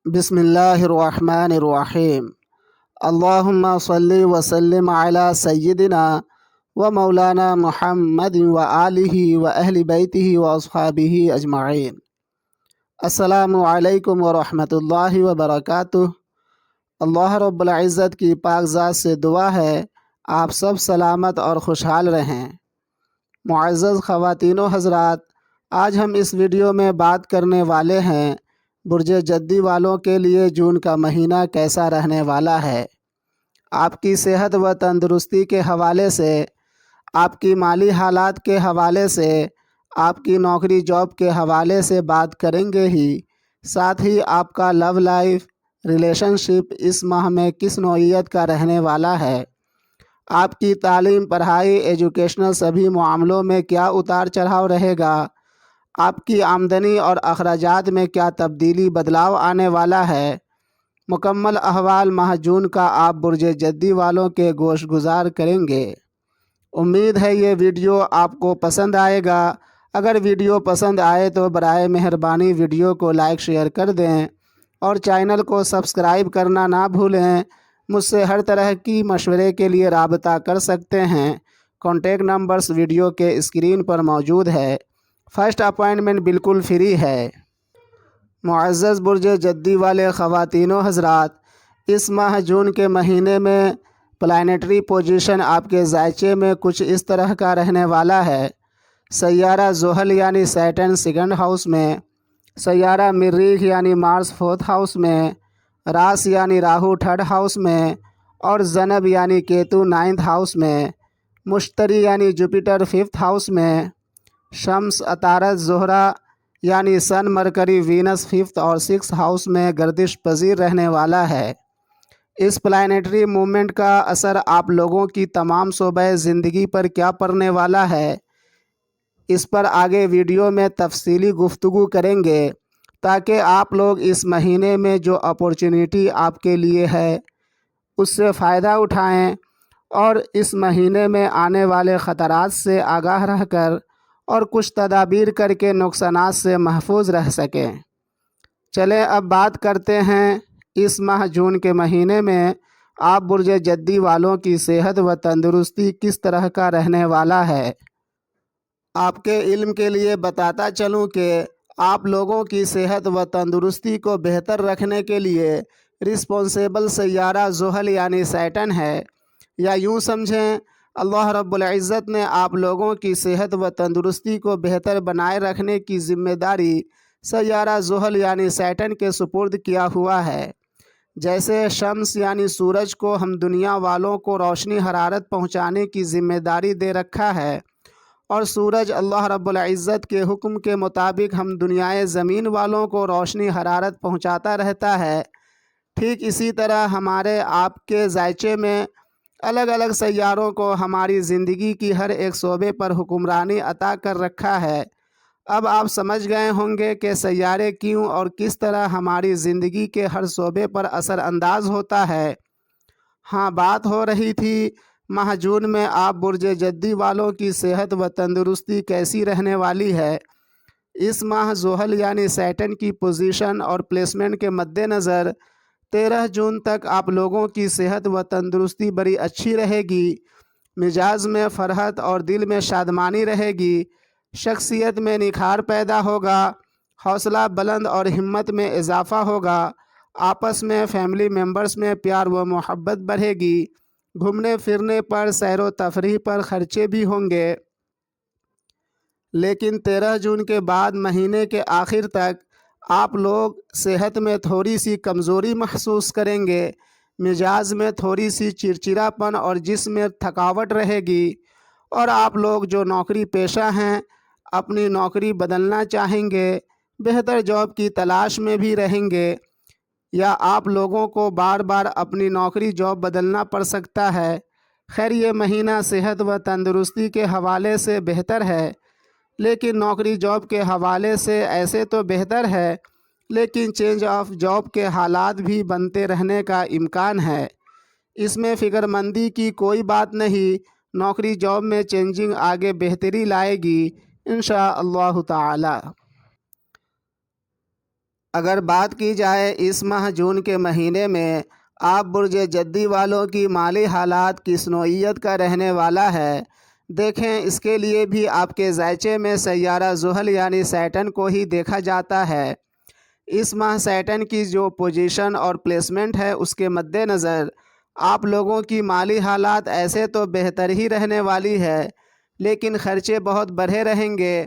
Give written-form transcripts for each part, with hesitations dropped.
बिस्मिल्लाहिर्रहमानिर्रहीम। अल्लाहुम्मा सल्लि व सल्लिम अला सय्यिदिना व मौलाना मुहम्मद व आलिहि व अहलि बैतिहि व अस्हाबिहि अजमाइन। अस्सलामु अलैकुम व रहमतुल्लाहि व बरकातुहू। अल्लाह रब्बुल इज़्ज़त की पाकज़ात से दुआ है आप सब सलामत और खुशहाल रहें। मुअज़्ज़ज़ ख़वातीनो हज़रात, आज हम इस वीडियो में बात करने वाले हैं बुर्ज जद्दी वालों के लिए जून का महीना कैसा रहने वाला है। आपकी सेहत व तंदुरुस्ती के हवाले से, आपकी माली हालात के हवाले से, आपकी नौकरी जॉब के हवाले से बात करेंगे ही, साथ ही आपका लव लाइफ, रिलेशनशिप इस माह में किस नौइयत का रहने वाला है, आपकी तालीम, पढ़ाई, एजुकेशनल सभी मामलों में क्या उतार चढ़ाव रहेगा, आपकी आमदनी और अखराजात में क्या तब्दीली बदलाव आने वाला है। मुकम्मल अहवाल माह जून का आप बुर्ज जद्दी वालों के गोश गुजार करेंगे। उम्मीद है ये वीडियो आपको पसंद आएगा। अगर वीडियो पसंद आए तो बराए मेहरबानी वीडियो को लाइक शेयर कर दें और चैनल को सब्सक्राइब करना ना भूलें। मुझसे हर तरह की मशवरे के लिए राबता कर सकते हैं। कॉन्टेक्ट नंबर्स वीडियो के स्क्रीन पर मौजूद है। फ़र्स्ट अपॉइंटमेंट बिल्कुल फ्री है। मुअज़्ज़ज़ बुर्ज जद्दी वाले ख़वातीनो हज़रात, इस माह जून के महीने में प्लानेटरी पोजीशन आपके ज़ायचे में कुछ इस तरह का रहने वाला है। सैयारा ज़ुहल यानी सैटर्न सेकंड हाउस में, सैयारा मरीख यानी मार्स फोर्थ हाउस में, रास यानी राहु थर्ड हाउस में और ज़नब यानी केतु नाइन्थ हाउस में, मुश्तरी यानी जुपिटर फिफ्थ हाउस में, शम्स अतारत ज़ोहरा यानी सन मरकरी वीनस फिफ्थ और सिक्स हाउस में गर्दिश पजीर रहने वाला है। इस प्लानेटरी मूवमेंट का असर आप लोगों की तमाम शोबे ज़िंदगी पर क्या पड़ने वाला है, इस पर आगे वीडियो में तफसीली गुफ्तगू करेंगे ताकि आप लोग इस महीने में जो अपॉर्चुनिटी आपके लिए है उससे फ़ायदा उठाएं और इस महीने में आने वाले ख़तरात से आगाह रहकर और कुछ तदाबीर करके नुकसानात से महफूज रह सकें। चलें अब बात करते हैं इस माह जून के महीने में आप बुर्ज जद्दी वालों की सेहत व तंदुरुस्ती किस तरह का रहने वाला है। आपके इल्म के लिए बताता चलूं कि आप लोगों की सेहत व तंदुरुस्ती को बेहतर रखने के लिए रिस्पॉन्सिबल सैयारा ज़ुहल यानी सैटर्न है, या यूँ समझें अल्लाह रब्बुल इज़्ज़त ने आप लोगों की सेहत व तंदुरुस्ती को बेहतर बनाए रखने की ज़िम्मेदारी सैयारा ज़ुहल यानी सैटर्न के सुपुर्द किया हुआ है। जैसे शम्स यानी सूरज को हम दुनिया वालों को रोशनी हरारत पहुँचाने की ज़िम्मेदारी दे रखा है और सूरज अल्लाह रब्बुल इज़्ज़त के हुक्म के मुताबिक हम दुनियाए ज़मीन वालों को रोशनी हरारत पहुँचाता रहता है। ठीक इसी तरह हमारे आपके ज़ायचे में अलग अलग सैयारों को हमारी ज़िंदगी की हर एक शोबे पर हुक्मरानी अता कर रखा है। अब आप समझ गए होंगे कि सैयारे क्यों और किस तरह हमारी ज़िंदगी के हर शोबे पर असर अंदाज होता है। हाँ, बात हो रही थी माह जून में आप बुर्ज जद्दी वालों की सेहत व तंदुरुस्ती कैसी रहने वाली है। इस माह ज़ुहल यानी सैटर्न की पोजीशन और प्लेसमेंट के मद्देनज़र 13 जून तक आप लोगों की सेहत व तंदुरुस्ती बड़ी अच्छी रहेगी। मिजाज में फ़रहत और दिल में शादमानी रहेगी। शख्सियत में निखार पैदा होगा। हौसला बुलंद और हिम्मत में इजाफ़ा होगा। आपस में फैमिली मेम्बर्स में प्यार व मोहब्बत बढ़ेगी। घूमने फिरने पर, सैर व तफरीह पर ख़र्चे भी होंगे। लेकिन 13 जून के बाद महीने के आखिर तक आप लोग सेहत में थोड़ी सी कमज़ोरी महसूस करेंगे। मिजाज में थोड़ी सी चिड़चिड़ापन और जिस्म में थकावट रहेगी और आप लोग जो नौकरी पेशा हैं अपनी नौकरी बदलना चाहेंगे, बेहतर जॉब की तलाश में भी रहेंगे, या आप लोगों को बार बार अपनी नौकरी जॉब बदलना पड़ सकता है। खैर, ये महीना सेहत व तंदुरुस्ती के हवाले से बेहतर है, लेकिन नौकरी जॉब के हवाले से ऐसे तो बेहतर है, लेकिन चेंज ऑफ जॉब के हालात भी बनते रहने का इम्कान है। इसमें फ़िक्रमंदी की कोई बात नहीं। नौकरी जॉब में चेंजिंग आगे बेहतरी लाएगी इंशाअल्लाह ताला। اگر بات کی جائے اس ماہ جون کے مہینے میں آپ برج جدی والوں کی مالی حالات کس نوعیت کا رہنے والا ہے، دیکھیں اس کے لیے بھی آپ کے ذائچے میں سیارہ زحل یعنی سیٹن کو ہی دیکھا جاتا ہے۔ اس ماہ سیٹن کی جو پوزیشن اور پلیسمنٹ ہے اس کے مد نظر آپ لوگوں کی مالی حالات ایسے تو بہتر ہی رہنے والی ہے، لیکن خرچے بہت بڑھے رہیں گے۔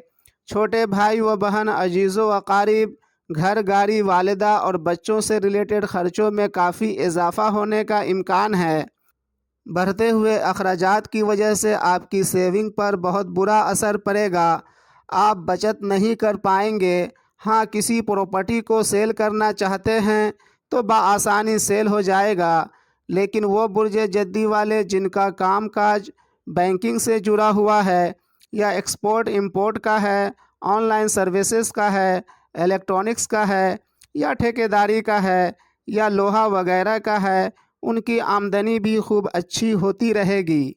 چھوٹے بھائی و بہن، عزیز و اقارب، گھر، گاڑی، والدہ اور بچوں سے ریلیٹڈ خرچوں میں کافی اضافہ ہونے کا امکان ہے۔ بڑھتے ہوئے اخراجات کی وجہ سے آپ کی سیونگ پر بہت برا اثر پڑے گا۔ آپ بچت نہیں کر پائیں گے۔ ہاں، کسی پراپرٹی کو سیل کرنا چاہتے ہیں تو بآسانی سیل ہو جائے گا، لیکن وہ برج جدی والے جن کا کام کاج بینکنگ سے جڑا ہوا ہے یا ایکسپورٹ امپورٹ کا ہے، آن لائن سروسز کا ہے، الیکٹرانکس کا ہے یا ٹھیکیداری کا ہے یا لوہا وغیرہ کا ہے، ان کی آمدنی بھی خوب اچھی ہوتی رہے گی۔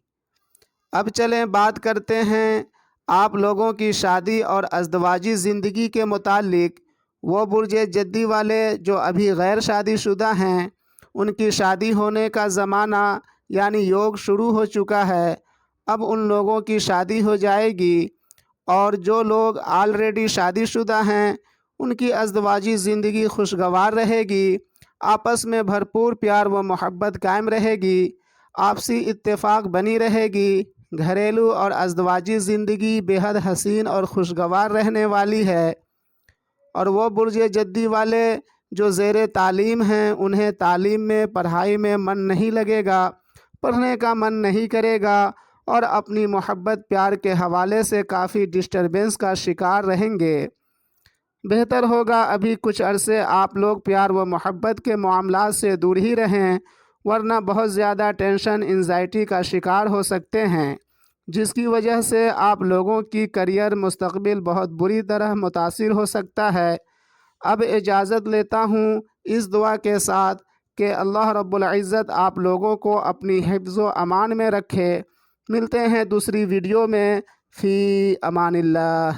اب چلیں بات کرتے ہیں آپ لوگوں کی شادی اور ازدواجی زندگی کے متعلق۔ وہ برج جدی والے جو ابھی غیر شادی شدہ ہیں، ان کی شادی ہونے کا زمانہ یعنی یوگ شروع ہو چکا ہے۔ اب ان لوگوں کی شادی ہو جائے گی، اور جو لوگ آلریڈی شادی شدہ ہیں ان کی ازدواجی زندگی خوشگوار رہے گی، آپس میں بھرپور پیار و محبت قائم رہے گی، آپسی اتفاق بنی رہے گی، گھریلو اور ازدواجی زندگی بے حد حسین اور خوشگوار رہنے والی ہے۔ اور وہ برج جدی والے جو زیر تعلیم ہیں، انہیں تعلیم میں، پڑھائی میں من نہیں لگے گا، پڑھنے کا من نہیں کرے گا، اور اپنی محبت پیار کے حوالے سے کافی ڈسٹربنس کا شکار رہیں گے۔ بہتر ہوگا ابھی کچھ عرصے آپ لوگ پیار و محبت کے معاملات سے دور ہی رہیں، ورنہ بہت زیادہ ٹینشن، انزائٹی کا شکار ہو سکتے ہیں، جس کی وجہ سے آپ لوگوں کی کیریئر مستقبل بہت بری طرح متاثر ہو سکتا ہے۔ اب اجازت لیتا ہوں اس دعا کے ساتھ کہ اللہ رب العزت آپ لوگوں کو اپنی حفظ و امان میں رکھے۔ ملتے ہیں دوسری ویڈیو میں۔ فی امان اللہ۔